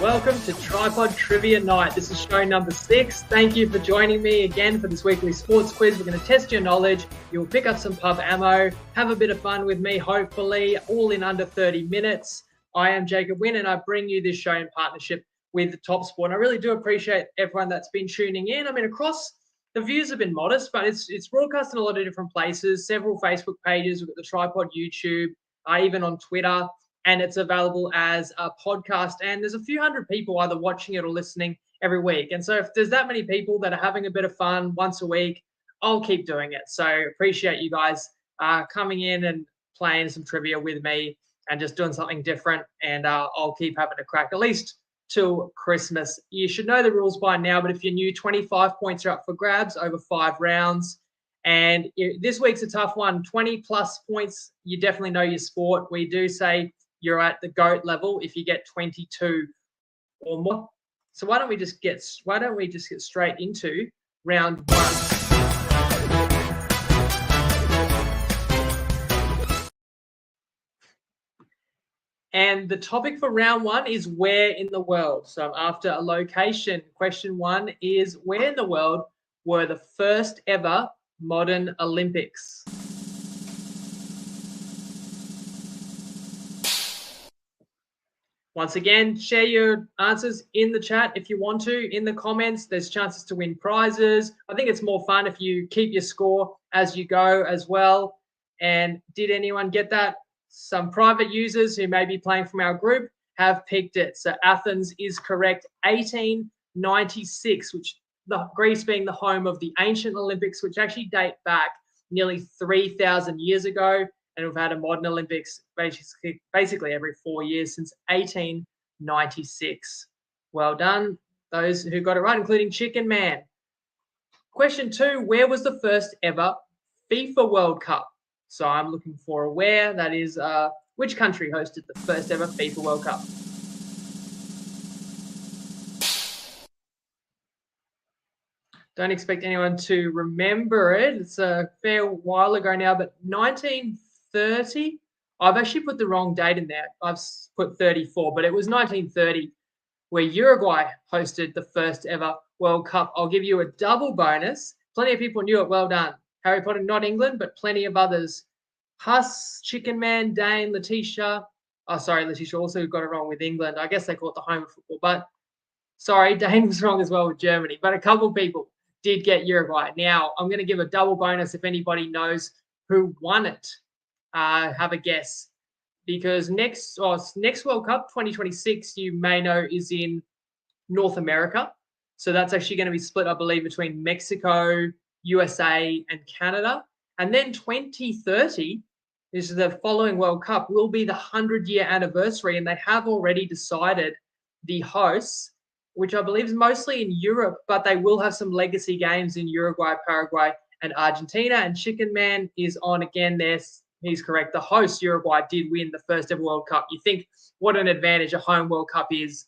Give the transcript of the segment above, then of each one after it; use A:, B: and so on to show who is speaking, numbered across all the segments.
A: Welcome to TryPod Trivia Night. This is show number 6. Thank you for joining me again for this weekly sports quiz. We're going to test your knowledge. You'll pick up some pub ammo, have a bit of fun with me, hopefully, all in under 30 minutes. I am Jacob Wynn, and I bring you this show in partnership with the Top Sport. And I really do appreciate everyone that's been tuning in. I mean, across the views have been modest, but it's broadcast in a lot of different places, several Facebook pages. We've got the TryPod YouTube, even on Twitter. And it's available as a podcast. And there's a few hundred people either watching it or listening every week. And so if there's that many people that are having a bit of fun once a week, I'll keep doing it. So appreciate you guys coming in and playing some trivia with me and just doing something different. And I'll keep having a crack, at least till Christmas. You should know the rules by now, but if you're new, 25 points are up for grabs over 5 rounds. And this week's a tough one. 20 plus points, you definitely know your sport. We do say you're at the GOAT level if you get 22 or more. So why don't we just get straight into round 1. And the topic for round 1 is where in the world. So after a location, question 1 is where in the world were the first ever modern Olympics? Once again, share your answers in the chat if you want to, in the comments. There's chances to win prizes. I think it's more fun if you keep your score as you go as well. And did anyone get that? Some private users who may be playing from our group have picked it. So Athens is correct. 1896, which Greece being the home of the ancient Olympics, which actually date back nearly 3,000 years ago. And we've had a modern Olympics basically every 4 years since 1896. Well done, those who got it right, including Chicken Man. Question 2, where was the first ever FIFA World Cup? So I'm looking for a where. That is, which country hosted the first ever FIFA World Cup? Don't expect anyone to remember it. It's a fair while ago now, but 1930. I've actually put the wrong date in there. I've put 34, but it was 1930 where Uruguay hosted the first ever World Cup. I'll give you a double bonus. Plenty of people knew it. Well done. Harry Potter, not England, but plenty of others. Huss, Chicken Man, Dane, Letitia. Oh, sorry, Letitia also got it wrong with England. I guess they call it the home of football, but sorry, Dane was wrong as well with Germany. But a couple of people did get Uruguay. Now, I'm going to give a double bonus if anybody knows who won it. Have a guess, because next World Cup 2026 you may know is in North America, so that's actually going to be split, I believe, between Mexico, USA, and Canada. And then 2030 is the following World Cup, will be the 100-year anniversary, and they have already decided the hosts, which I believe is mostly in Europe, but they will have some legacy games in Uruguay, Paraguay, and Argentina. And Chicken Man is on again there. He's correct. The host, Uruguay, did win the first ever World Cup. You think what an advantage a home World Cup is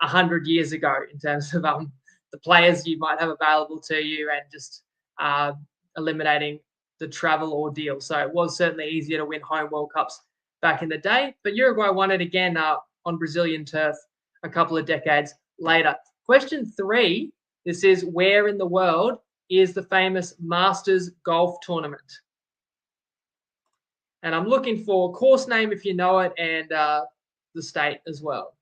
A: 100 years ago in terms of the players you might have available to you and just eliminating the travel ordeal. So it was certainly easier to win home World Cups back in the day. But Uruguay won it again on Brazilian turf a couple of decades later. Question 3, this is where in the world is the famous Masters Golf Tournament? And I'm looking for course name if you know it, and the state as well.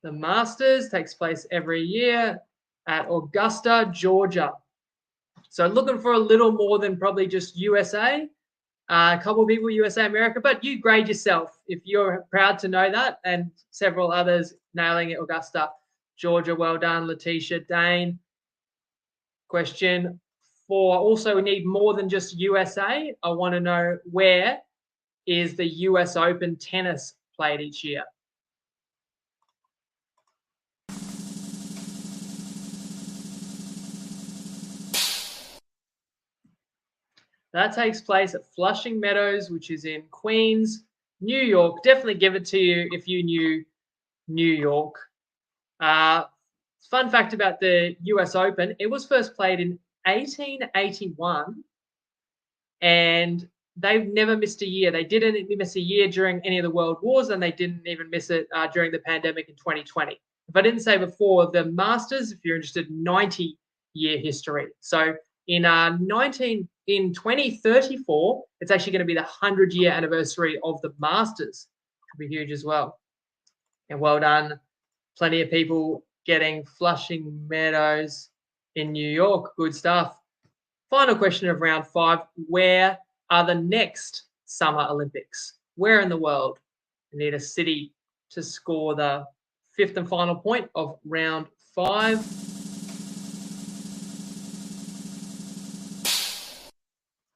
A: The Masters takes place every year at Augusta, Georgia. So looking for a little more than probably just USA. A couple of people, USA, America, but you grade yourself if you're proud to know that, and several others nailing it, Augusta, Georgia. Well done, Letitia, Dane. Question 4. Also, we need more than just USA. I want to know where is the US Open tennis played each year? That takes place at Flushing Meadows, which is in Queens, New York. Definitely give it to you if you knew New York. Fun fact about the US Open, it was first played in 1881 and they've never missed a year. They didn't miss a year during any of the world wars, and they didn't even miss it during the pandemic in 2020. If I didn't say before, the Masters, if you're interested, 90-year history. So in 2034, it's actually going to be the 100-year anniversary of the Masters. Could be huge as well. And well done. Plenty of people getting Flushing Meadows in New York. Good stuff. Final question of round 5. Where are the next Summer Olympics? Where in the world? We need a city to score the 5th and final point of round 5.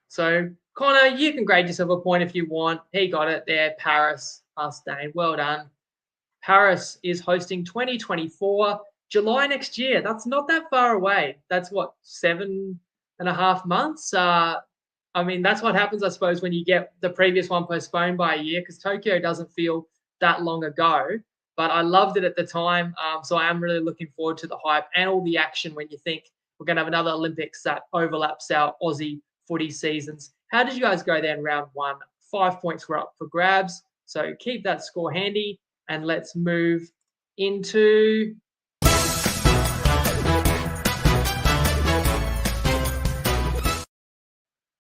A: So, Connor, you can grade yourself a point if you want. He got it there. Paris, Dane. Well done. Paris is hosting 2024, July next year. That's not that far away. That's what, 7.5 months? I mean, that's what happens, I suppose, when you get the previous one postponed by a year, because Tokyo doesn't feel that long ago. But I loved it at the time. So I am really looking forward to the hype and all the action when you think we're going to have another Olympics that overlaps our Aussie footy seasons. How did you guys go there in round 1? 5 points were up for grabs. So keep that score handy. And let's move into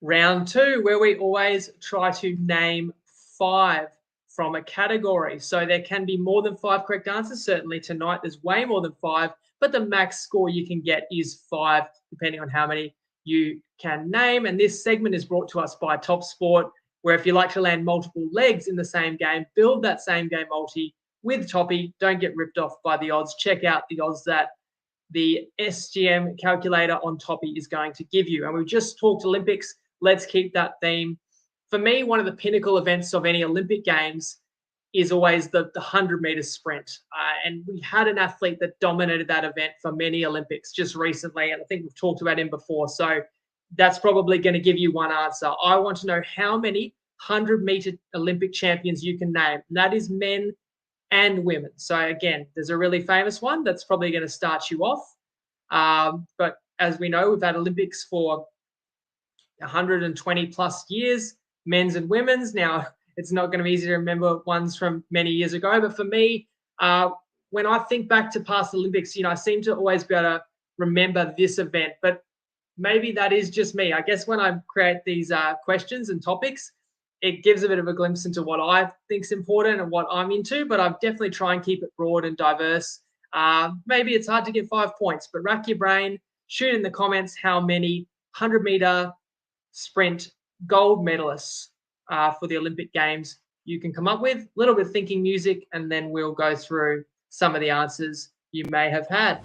A: round 2, where we always try to name 5 from a category. So there can be more than 5 correct answers. Certainly tonight there's way more than 5, but the max score you can get is 5, depending on how many you can name. And this segment is brought to us by Top Sport, where if you like to land multiple legs in the same game, build that same game multi with Toppy. Don't get ripped off by the odds. Check out the odds that the SGM calculator on Toppy is going to give you. And we've just talked Olympics. Let's keep that theme. For me, one of the pinnacle events of any Olympic Games is always the 100-meter sprint. And we had an athlete that dominated that event for many Olympics just recently, and I think we've talked about him before. So that's probably going to give you one answer. I want to know how many 100-meter Olympic champions you can name. And that is men and women. So again, there's a really famous one that's probably going to start you off. But as we know, we've had Olympics for 120 plus years, men's and women's. Now, it's not going to be easy to remember ones from many years ago. But for me, when I think back to past Olympics, I seem to always be able to remember this event. But maybe that is just me. I guess when I create these questions and topics, it gives a bit of a glimpse into what I think is important and what I'm into, but I definitely try and keep it broad and diverse. Maybe it's hard to get 5 points, but rack your brain, shoot in the comments how many 100-meter sprint gold medalists for the Olympic Games you can come up with. A little bit of thinking music, and then we'll go through some of the answers you may have had.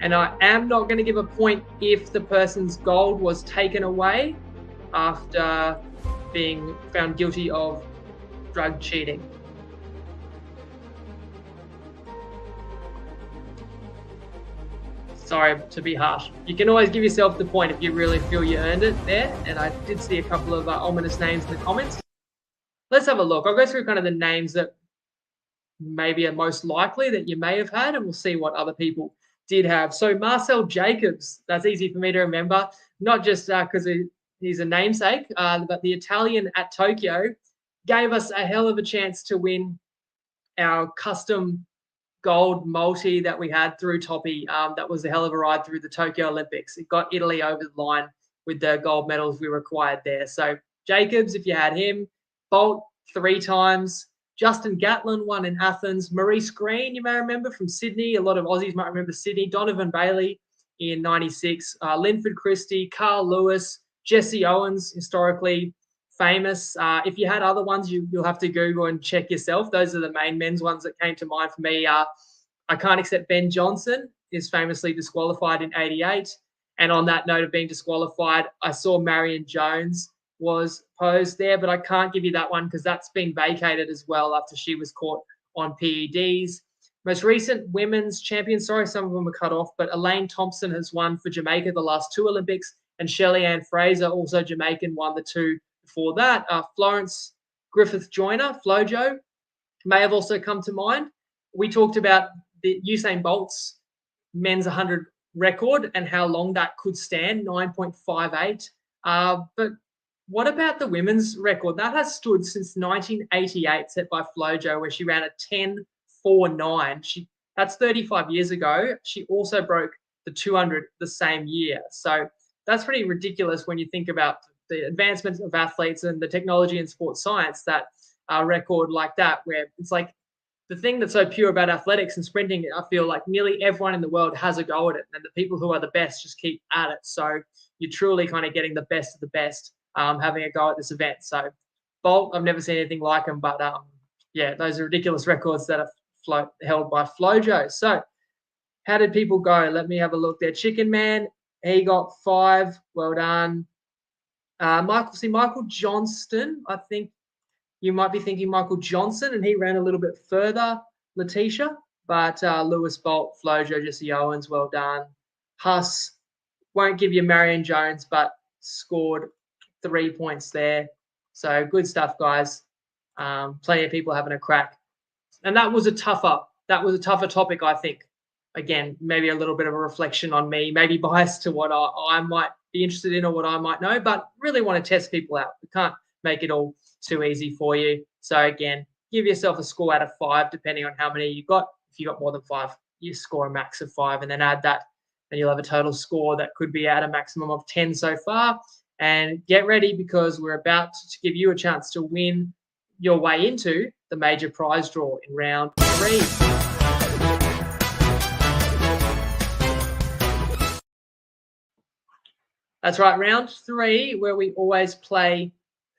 A: And I am not going to give a point if the person's gold was taken away after being found guilty of drug cheating. Sorry to be harsh. You can always give yourself the point if you really feel you earned it there. And I did see a couple of ominous names in the comments. Let's have a look. I'll go through kind of the names that maybe are most likely that you may have had, and we'll see what other people did have. So Marcel Jacobs, that's easy for me to remember, not just because he's a namesake, but the Italian at Tokyo gave us a hell of a chance to win our custom gold multi that we had through Toppy. That was a hell of a ride through the Tokyo Olympics. It got Italy over the line with the gold medals we required there. So Jacobs, if you had him, Bolt 3 times, Justin Gatlin won in Athens, Maurice Green, you may remember from Sydney. A lot of Aussies might remember Sydney. Donovan Bailey in 96, Linford Christie, Carl Lewis, Jesse Owens, historically famous. If you had other ones, you'll have to Google and check yourself. Those are the main men's ones that came to mind for me. I can't accept Ben Johnson is famously disqualified in 88. And on that note of being disqualified, I saw Marion Jones was posed there, but I can't give you that one because that's been vacated as well after she was caught on PEDs. Most recent women's champion, sorry, some of them were cut off, but Elaine Thompson has won for Jamaica the last 2 Olympics, and Shelley Ann Fraser, also Jamaican, won the 2 before that. Florence Griffith Joyner, Flojo, may have also come to mind. We talked about the Usain Bolt's men's 100 record and how long that could stand, 9.58. But what about the women's record? That has stood since 1988, set by Flojo, where she ran a 10.49. That's 35 years ago. She also broke the 200 the same year. So that's pretty ridiculous when you think about the advancements of athletes and the technology in sports science, that record like that, where it's like the thing that's so pure about athletics and sprinting, I feel like nearly everyone in the world has a go at it, and the people who are the best just keep at it. So you're truly kind of getting the best of the best having a go at this event. So Bolt, I've never seen anything like him, but yeah, those are ridiculous records that are held by Flojo. So how did people go? Let me have a look there. Chicken Man, he got 5. Well done. Michael Johnston, I think you might be thinking Michael Johnson, and he ran a little bit further, Letitia. But Lewis Bolt, Flojo, Jesse Owens, well done. Huss, won't give you Marion Jones, but scored 3 points there. So good stuff, guys. Plenty of people having a crack. And that was a tougher topic, I think. Again, maybe a little bit of a reflection on me, maybe biased to what I might be interested in or what I might know, but really want to test people out. We can't make it all too easy for you. So again, give yourself a score out of 5, depending on how many you got. If you got more than 5, you score a max of 5, and then add that, and you'll have a total score that could be at a maximum of 10 so far. And get ready, because we're about to give you a chance to win your way into the major prize draw in round 3. That's right, round 3, where we always play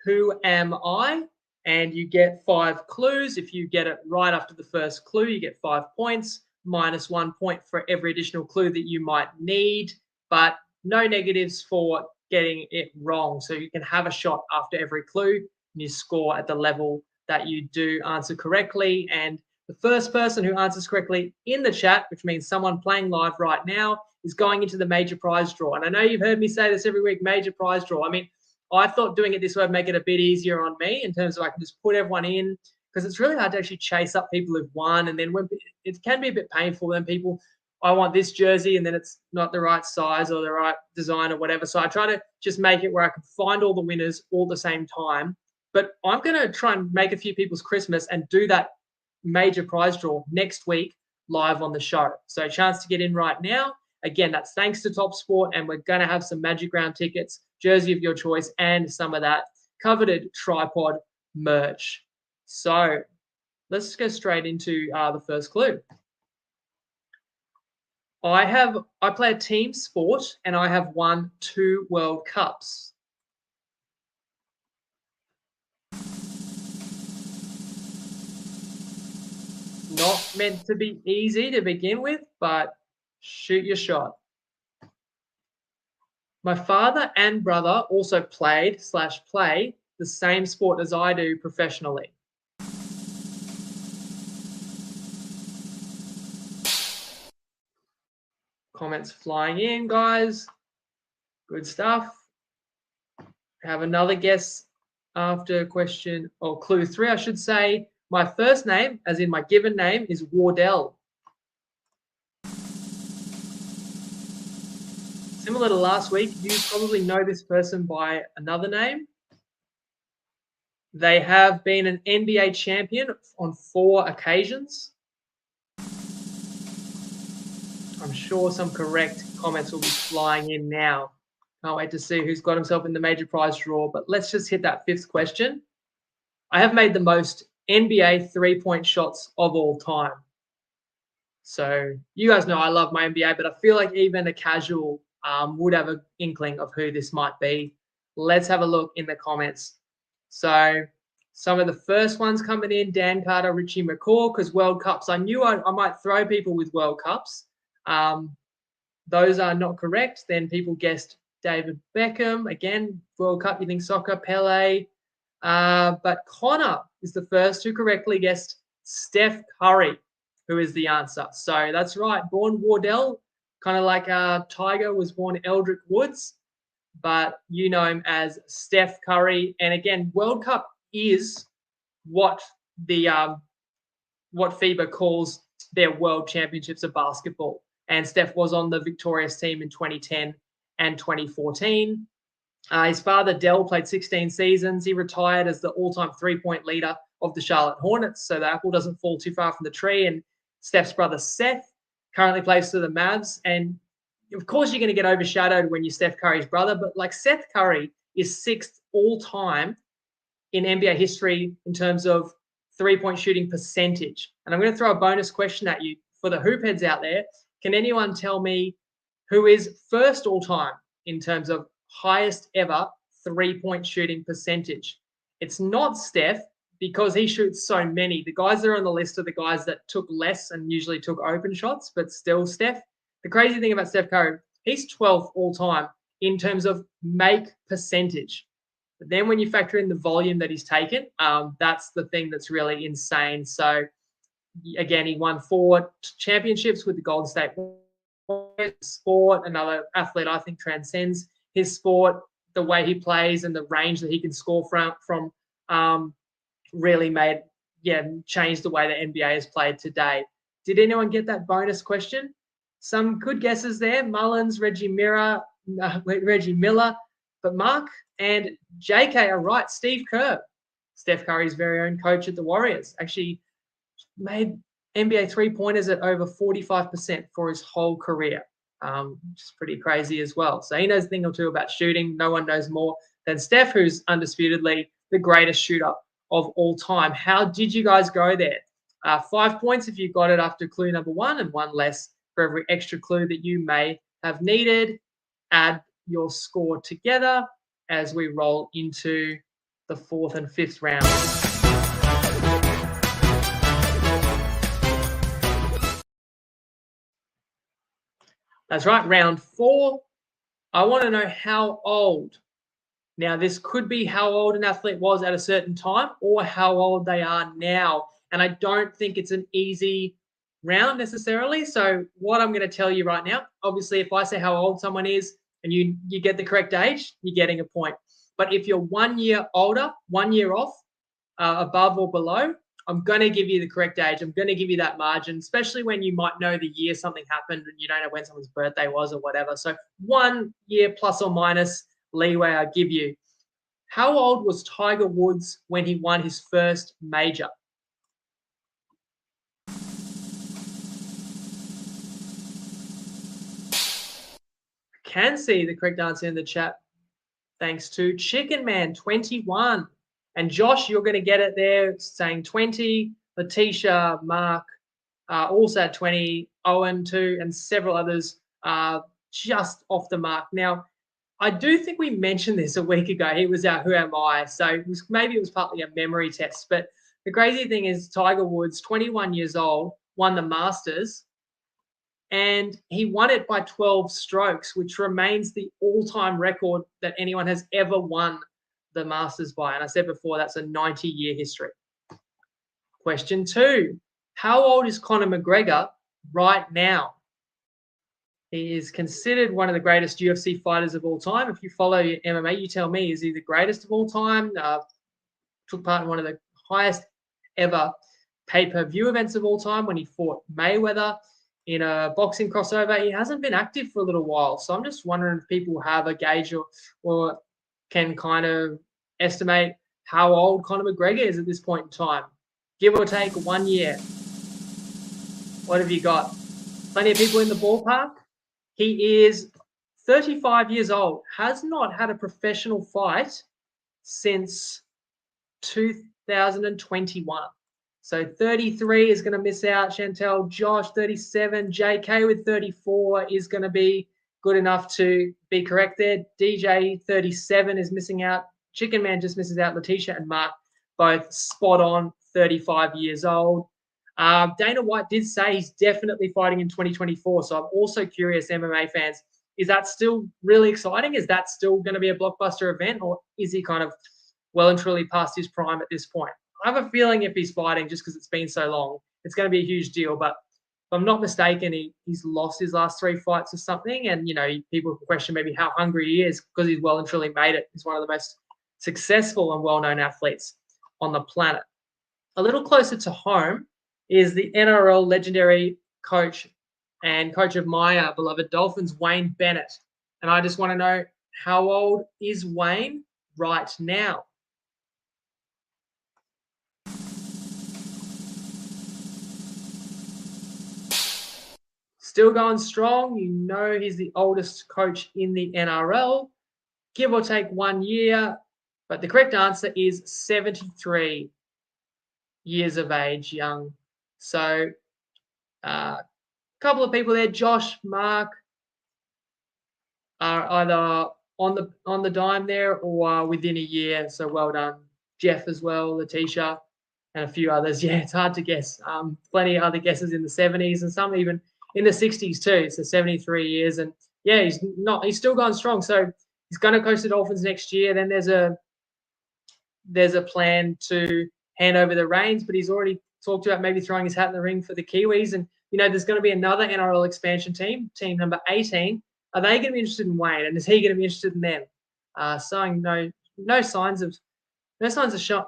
A: Who Am I? And you get 5 clues. If you get it right after the first clue, you get 5 points, minus 1 point for every additional clue that you might need, but no negatives for getting it wrong. So you can have a shot after every clue, and you score at the level that you do answer correctly. And the first person who answers correctly in the chat, which means someone playing live right now, is going into the major prize draw. And I know you've heard me say this every week, major prize draw. I mean, I thought doing it this way would make it a bit easier on me, in terms of I can just put everyone in, because it's really hard to actually chase up people who've won. And then when it can be a bit painful when people, I want this jersey, and then it's not the right size or the right design or whatever. So I try to just make it where I can find all the winners all at the same time. But I'm going to try and make a few people's Christmas and do that major prize draw next week live on the show. So a chance to get in right now. Again, that's thanks to Top Sport, and we're going to have some Magic Round tickets, jersey of your choice, and some of that coveted TryPod merch. So let's go straight into the first clue. I play a team sport, and I have won 2 World Cups. Not meant to be easy to begin with, but shoot your shot. My father and brother also played/play the same sport as I do professionally. Comments flying in, guys. Good stuff. Have another guess after question, or clue 3, I should say. My first name, as in my given name, is Wardell. Similar to last week, you probably know this person by another name. They have been an NBA champion on 4 occasions. I'm sure some correct comments will be flying in now. Can't wait to see who's got himself in the major prize draw. But let's just hit that 5th question. I have made the most NBA 3-point shots of all time. So you guys know I love my NBA, but I feel like even a casual would have an inkling of who this might be. Let's have a look in the comments. So some of the first ones coming in, Dan Carter, Richie McCaw, because World Cups, I knew I might throw people with World Cups. Those are not correct. Then people guessed David Beckham. Again, World Cup, you think soccer, Pele. But Connor is the first who correctly guessed Steph Curry, who is the answer. So that's right. Born Wardell, kind of like Tiger was born Eldrick Woods, but you know him as Steph Curry. And again, World Cup is what the what FIBA calls their World Championships of basketball. and Steph was on the victorious team in 2010 and 2014. His father, Dell, played 16 seasons. He retired as the all-time three-point leader of the Charlotte Hornets, so the apple doesn't fall too far from the tree. And Steph's brother, Seth, currently plays for the Mavs. And, of course, you're going to get overshadowed when you're Steph Curry's brother, but, like, Seth Curry is sixth all-time in NBA history in terms of three-point shooting percentage. And I'm going to throw a bonus question at you for the hoop heads out there. Can anyone tell me who is first all-time in terms of highest ever three-point shooting percentage? It's not Steph, because he shoots so many. The guys that are on the list are the guys that took less and usually took open shots, but still Steph. The crazy thing about Steph Curry, he's 12th all-time in terms of make percentage. But then when you factor in the volume that he's taken, that's the thing that's really insane. So, again, he won 4 championships with the Golden State Warriors. Sport, another athlete I think transcends his sport. The way he plays and the range that he can score from really changed the way the NBA is played today. Did anyone get that bonus question? Some good guesses there. Mullins, Reggie Miller, but Mark and JK are right. Steve Kerr, Steph Curry's very own coach at the Warriors, actually made NBA three-pointers at over 45% for his whole career, which is pretty crazy as well. So he knows a thing or two about shooting. No one knows more than Steph, who's undisputedly the greatest shooter of all time. How did you guys go there? 5 points if you got it after clue number 1, and 1 less for every extra clue that you may have needed. Add your score together as we roll into the 4th and 5th round. That's right, round 4. I want to know how old. Now, this could be how old an athlete was at a certain time or how old they are now. And I don't think it's an easy round necessarily. So what I'm going to tell you right now, obviously, if I say how old someone is and you get the correct age, you're getting a point. But if you're 1 year older, 1 year off, above or below, I'm going to give you the correct age. I'm going to give you that margin, especially when you might know the year something happened and you don't know when someone's birthday was or whatever. So 1 year plus or minus leeway I give you. How old was Tiger Woods when he won his first major? Can see the correct answer in the chat. Thanks to Chicken Man, 21. And Josh, you're going to get it there, saying 20. Letitia, Mark, also 20. Owen, too, and several others just off the mark. Now, I do think we mentioned this a week ago. He was our Who Am I? So maybe it was partly a memory test. But the crazy thing is Tiger Woods, 21 years old, won the Masters. And he won it by 12 strokes, which remains the all-time record that anyone has ever won the Masters by. And I said before, that's a 90-year history. Question 2. How old is Conor McGregor right now? He is considered one of the greatest UFC fighters of all time. If you follow MMA, you tell me, is he the greatest of all time? Took part in one of the highest ever pay-per-view events of all time when he fought Mayweather in a boxing crossover. He hasn't been active for a little while. So I'm just wondering if people have a gauge or can kind of estimate how old Conor McGregor is at this point in time. Give or take 1 year. What have you got? Plenty of people in the ballpark. He is 35 years old, has not had a professional fight since 2021. So 33 is going to miss out. Chantel, Josh, 37. JK with 34 is going to be good enough to be correct there. DJ, 37 is missing out. Chicken Man just misses out. Letitia and Mark both spot on, 35 years old. Dana White did say he's definitely fighting in 2024. So I'm also curious, MMA fans, is that still really exciting? Is that still going to be a blockbuster event, or is he kind of well and truly past his prime at this point? I have a feeling if he's fighting, just because it's been so long, it's going to be a huge deal. But if I'm not mistaken, he's lost his last 3 fights or something. And, people can question maybe how hungry he is because he's well and truly made it. He's one of the most successful and well-known athletes on the planet. A little closer to home is the NRL legendary coach and coach of my beloved Dolphins, Wayne Bennett. And I just want to know, how old is Wayne right now? Still going strong. You know he's the oldest coach in the NRL, give or take 1 year. But the correct answer is 73 years of age, young. So a couple of people there, Josh, Mark, are either on the dime there or within a year. So well done, Jeff as well, Letitia, and a few others. Yeah, it's hard to guess. Plenty of other guesses in the 70s and some even in the 60s too. So 73 years, and yeah, he's still going strong. So he's going to coach the Dolphins next year. Then there's a plan to hand over the reins, but he's already talked about maybe throwing his hat in the ring for the Kiwis. And there's going to be another NRL expansion team number 18. Are they going to be interested in Wayne, and is he going to be interested in them? Showing no signs of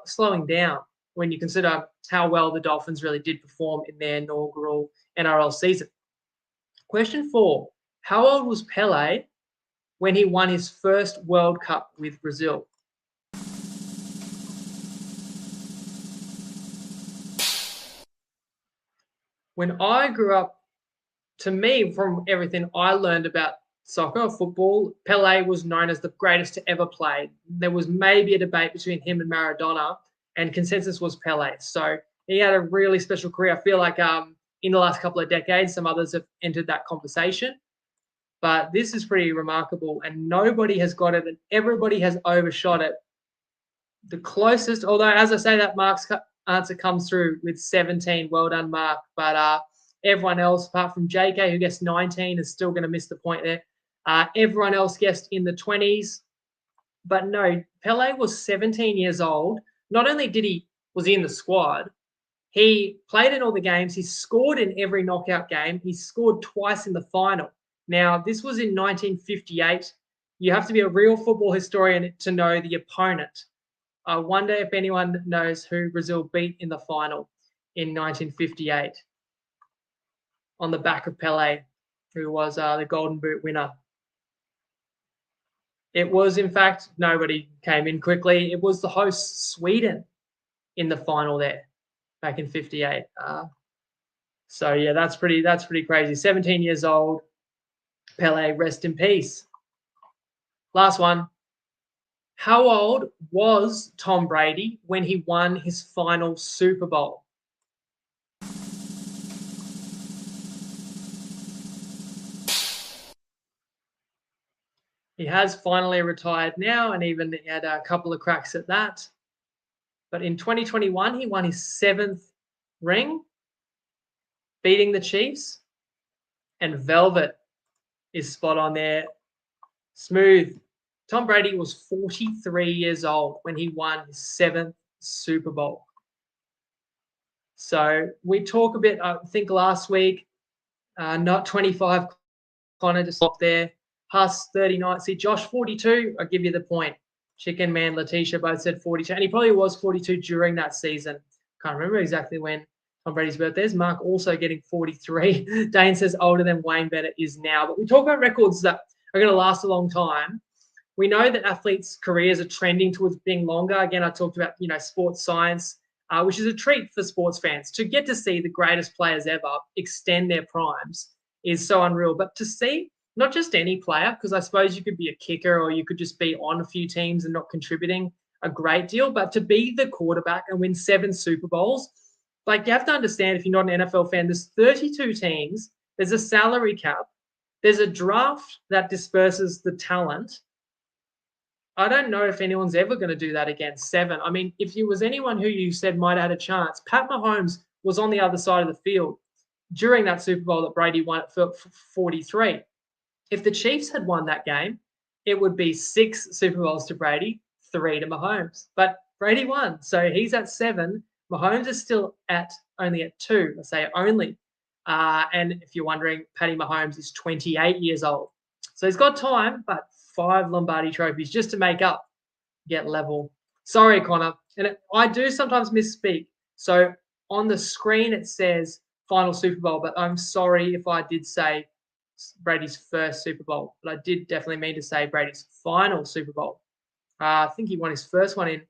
A: slowing down when you consider how well the Dolphins really did perform in their inaugural NRL season. Question 4: how old was Pele when he won his first World Cup with Brazil? When I grew up, to me, from everything I learned about soccer, football, Pele was known as the greatest to ever play. There was maybe a debate between him and Maradona, and consensus was Pele. So he had a really special career. I feel like in the last couple of decades, some others have entered that conversation. But this is pretty remarkable, and nobody has got it, and everybody has overshot it. The closest, although as I say that, Mark's answer comes through with 17. Well done, Mark. But everyone else, apart from JK, who guessed 19, is still going to miss the point there. Everyone else guessed in the 20s. But no, Pele was 17 years old. Not only was he in the squad, he played in all the games. He scored in every knockout game. He scored twice in the final. Now, this was in 1958. You have to be a real football historian to know the opponent. I wonder if anyone knows who Brazil beat in the final in 1958 on the back of Pele, who was the Golden Boot winner. It was, in fact, nobody came in quickly. It was the host, Sweden, in the final there back in 58. So, yeah, that's pretty crazy. 17 years old. Pele, rest in peace. Last one. How old was Tom Brady when he won his final Super Bowl? He has finally retired now, and even had a couple of cracks at that. But in 2021, he won his 7th ring, beating the Chiefs. And Velvet is spot on there. Smooth. Tom Brady was 43 years old when he won his 7th Super Bowl. So we talk a bit, I think last week, not 25, Connor just up there. Huss 39. See, Josh 42, I'll give you the point. Chicken Man, Letitia both said 42. And he probably was 42 during that season. Can't remember exactly when Tom Brady's birthday is. Mark also getting 43. Dane says older than Wayne Bennett is now. But we talk about records that are going to last a long time. We know that athletes' careers are trending towards being longer. Again, I talked about, sports science, which is a treat for sports fans. To get to see the greatest players ever extend their primes is so unreal. But to see not just any player, because I suppose you could be a kicker or you could just be on a few teams and not contributing a great deal, but to be the quarterback and win 7 Super Bowls, like you have to understand, if you're not an NFL fan, there's 32 teams, there's a salary cap, there's a draft that disperses the talent. I don't know if anyone's ever going to do that again. 7. I mean, if you was anyone who you said might have had a chance, Pat Mahomes was on the other side of the field during that Super Bowl that Brady won for 43. If the Chiefs had won that game, it would be 6 Super Bowls to Brady, 3 to Mahomes. But Brady won, so he's at 7. Mahomes is still only at 2. I say only. And if you're wondering, Patty Mahomes is 28 years old. So he's got time, but 5 Lombardi trophies just to make up, get level. Sorry, Connor. And I do sometimes misspeak. So on the screen, it says final Super Bowl, but I'm sorry if I did say Brady's first Super Bowl, but I did definitely mean to say Brady's final Super Bowl. I think he won his first one in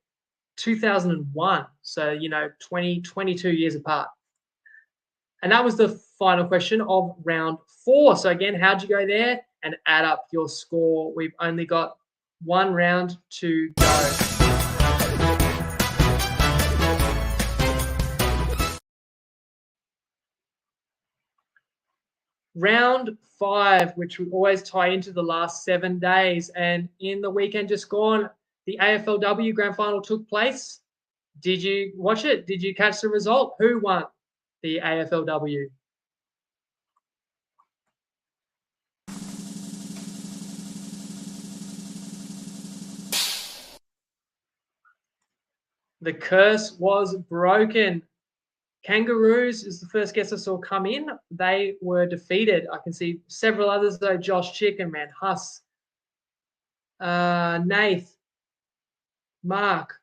A: 2001. So, 22 years apart. And that was the final question of round 4. So again, how'd you go there? And add up your score. We've only got one round to go. Round 5, which we always tie into the last 7 days. And in the weekend just gone, the AFLW Grand Final took place. Did you watch it? Did you catch the result? Who won the AFLW? The curse was broken. Kangaroos is the first guest I saw come in. They were defeated. I can see several others though. Josh Chicken, man, Huss, Nath, Mark,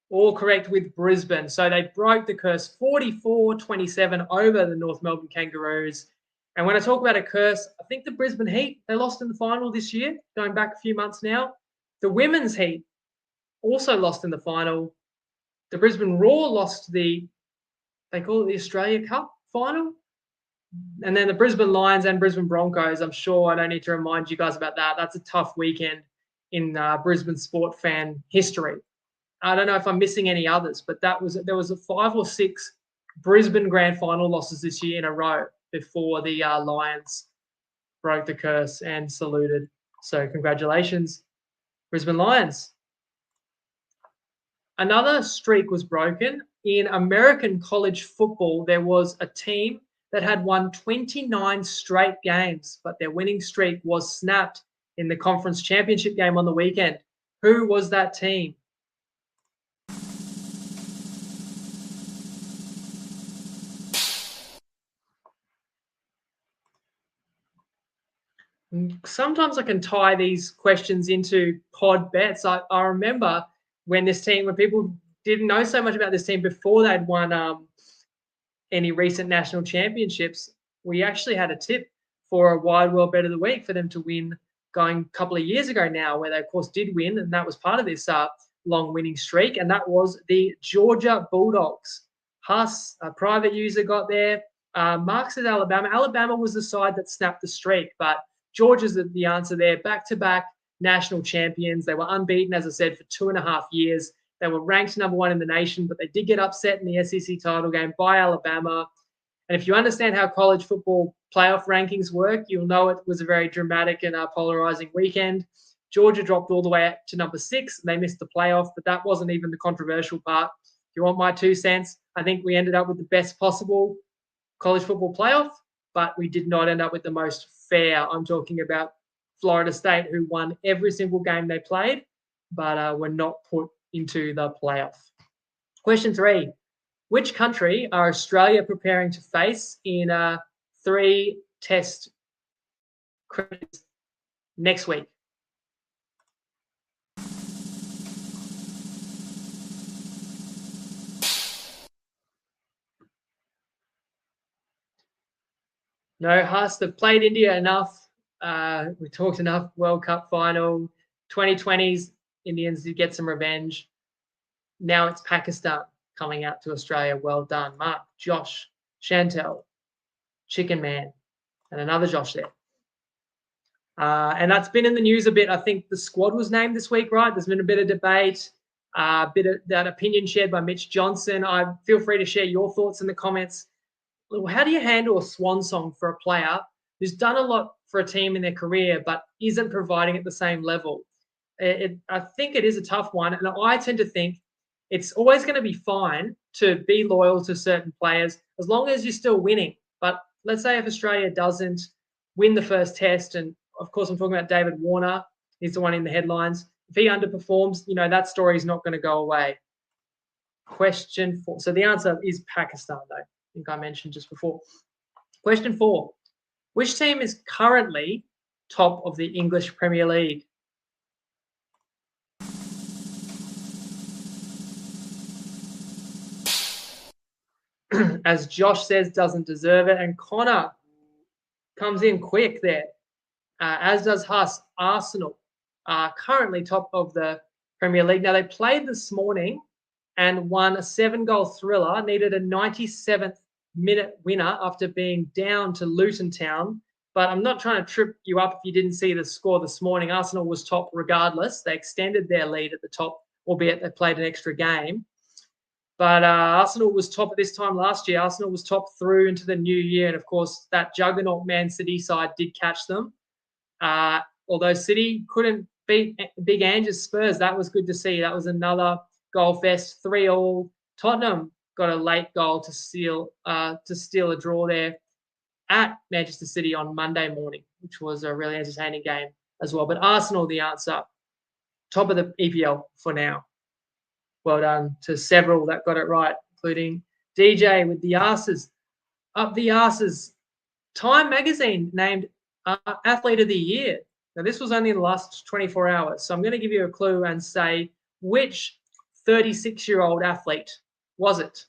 A: all correct with Brisbane. So they broke the curse 44-27 over the North Melbourne Kangaroos. And when I talk about a curse, I think the Brisbane Heat, they lost in the final this year, going back a few months now. The women's Heat also lost in the final. The Brisbane Roar lost they call it the Australia Cup final. And then the Brisbane Lions and Brisbane Broncos, I'm sure I don't need to remind you guys about that. That's a tough weekend in Brisbane sport fan history. I don't know if I'm missing any others, but there was 5 or 6 Brisbane grand final losses this year in a row before the Lions broke the curse and saluted. So congratulations, Brisbane Lions. Another streak was broken. In American college football, there was a team that had won 29 straight games, but their winning streak was snapped in the conference championship game on the weekend. Who was that team? Sometimes I can tie these questions into pod bets. I remember when people didn't know so much about this team before they'd won any recent national championships, we actually had a tip for a Wide World Bet of the Week for them to win going a couple of years ago now, where they, of course, did win, and that was part of this long winning streak, and that was the Georgia Bulldogs. Huss, a private user, got there. Mark says Alabama. Alabama was the side that snapped the streak, but Georgia's the answer there. Back-to-back national champions. They were unbeaten, as I said, for 2.5 years. They were ranked number 1 in the nation, but they did get upset in the SEC title game by Alabama. And if you understand how college football playoff rankings work, you'll know it was a very dramatic and polarizing weekend. Georgia dropped all the way to number 6. And they missed the playoff, but that wasn't even the controversial part. If you want my 2 cents, I think we ended up with the best possible college football playoff, but we did not end up with the most fair. I'm talking about Florida State, who won every single game they played, but were not put into the playoff. Question 3. Which country are Australia preparing to face in 3 test cricket next week? No, Huss, they've played India enough. We talked enough World Cup final. 2020s, Indians did get some revenge. Now it's Pakistan coming out to Australia. Well done, Mark, Josh, Chantel, Chicken Man, and another Josh there. And that's been in the news a bit. I think the squad was named this week, right? There's been a bit of debate, a bit of that opinion shared by Mitch Johnson. Feel free to share your thoughts in the comments. How do you handle a swan song for a player who's done a lot for a team in their career but isn't providing at the same level? I think it is a tough one, and I tend to think it's always going to be fine to be loyal to certain players as long as you're still winning. But let's say if Australia doesn't win the first test, and of course I'm talking about David Warner, he's the one in the headlines. If he underperforms, that story is not going to go away. Question 4. So the answer is Pakistan, though. I think I mentioned just before. Question 4. Which team is currently top of the English Premier League? as Josh says, doesn't deserve it. And Connor comes in quick there, as does Huss. Arsenal are currently top of the Premier League. Now, they played this morning and won a 7-goal thriller, needed a 97th minute winner after being down to Luton Town. But I'm not trying to trip you up if you didn't see the score this morning. Arsenal was top regardless. They extended their lead at the top, albeit they played an extra game. But Arsenal was top at this time last year. Arsenal was top through into the new year. And, of course, that juggernaut Man City side did catch them. Although City couldn't beat Big Ange's Spurs. That was good to see. That was another goal fest, 3-3. Tottenham got a late goal to steal a draw there at Manchester City on Monday morning, which was a really entertaining game as well. But Arsenal, the answer, top of the EPL for now. Well done to several that got it right, including DJ with the arses. Up the arses. Time magazine named Athlete of the Year. Now, this was only in the last 24 hours. So I'm going to give you a clue and say, which 36-year-old athlete was it?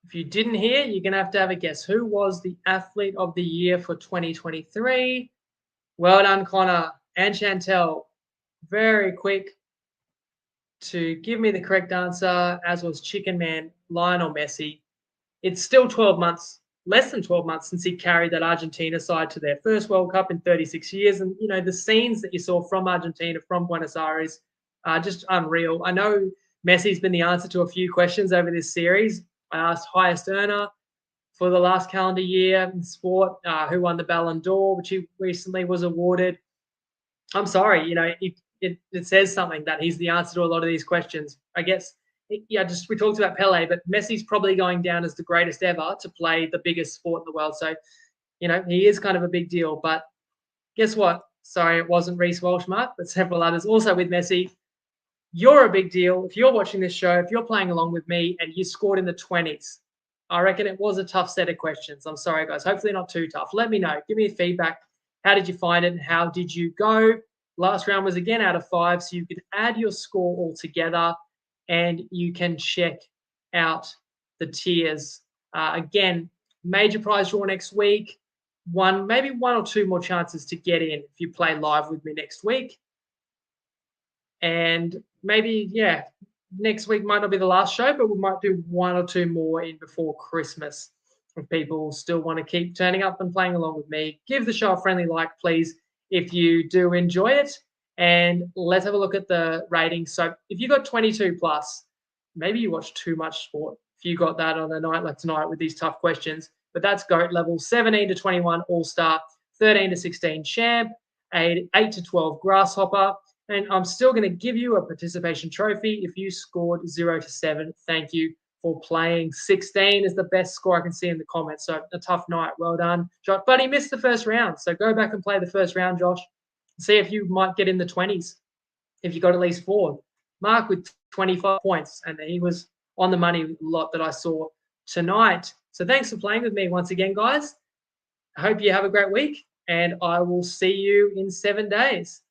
A: If you didn't hear, you're going to have a guess. Who was the Athlete of the Year for 2023? Well done, Connor and Chantel. Very quick to give me the correct answer, as was Chicken Man, Lionel Messi. It's still 12 months, less than 12 months since he carried that Argentina side to their first World Cup in 36 years. And, you know, the scenes that you saw from Argentina, from Buenos Aires, are just unreal. I know Messi's been the answer to a few questions over this series. I asked highest earner for the last calendar year in sport, who won the Ballon d'Or, which he recently was awarded. I'm sorry, you know, it says something that he's the answer to a lot of these questions. I guess, we talked about Pele, but Messi's probably going down as the greatest ever to play the biggest sport in the world. So, you know, he is kind of a big deal. But guess what? Sorry, it wasn't Reece Walsh, Mark, but several others. Also with Messi, you're a big deal. If you're watching this show, if you're playing along with me and you scored in the 20s, I reckon it was a tough set of questions. I'm sorry, guys. Hopefully not too tough. Let me know. Give me feedback. How did you find it? How did you go? Last round was again out of 5, so you could add your score all together and you can check out the tiers. Again, major prize draw next week. Maybe one or two more chances to get in if you play live with me next week. And maybe, next week might not be the last show, but we might do one or two more in before Christmas. If people still want to keep turning up and playing along with me, give the show a friendly like, please, if you do enjoy it. And let's have a look at the ratings. So if you got 22 plus, maybe you watch too much sport. If you got that on a night like tonight with these tough questions, but that's GOAT level. 17 to 21 All-Star, 13 to 16 Champ, 8 to 12 Grasshopper. And I'm still going to give you a participation trophy if you scored 0 to 7. Thank you for playing. 16 is the best score I can see in the comments. So a tough night. Well done, Josh. But he missed the first round. So go back and play the first round, Josh. See if you might get in the 20s if you got at least 4. Mark with 25 points. And he was on the money a lot that I saw tonight. So thanks for playing with me once again, guys. I hope you have a great week. And I will see you in 7 days.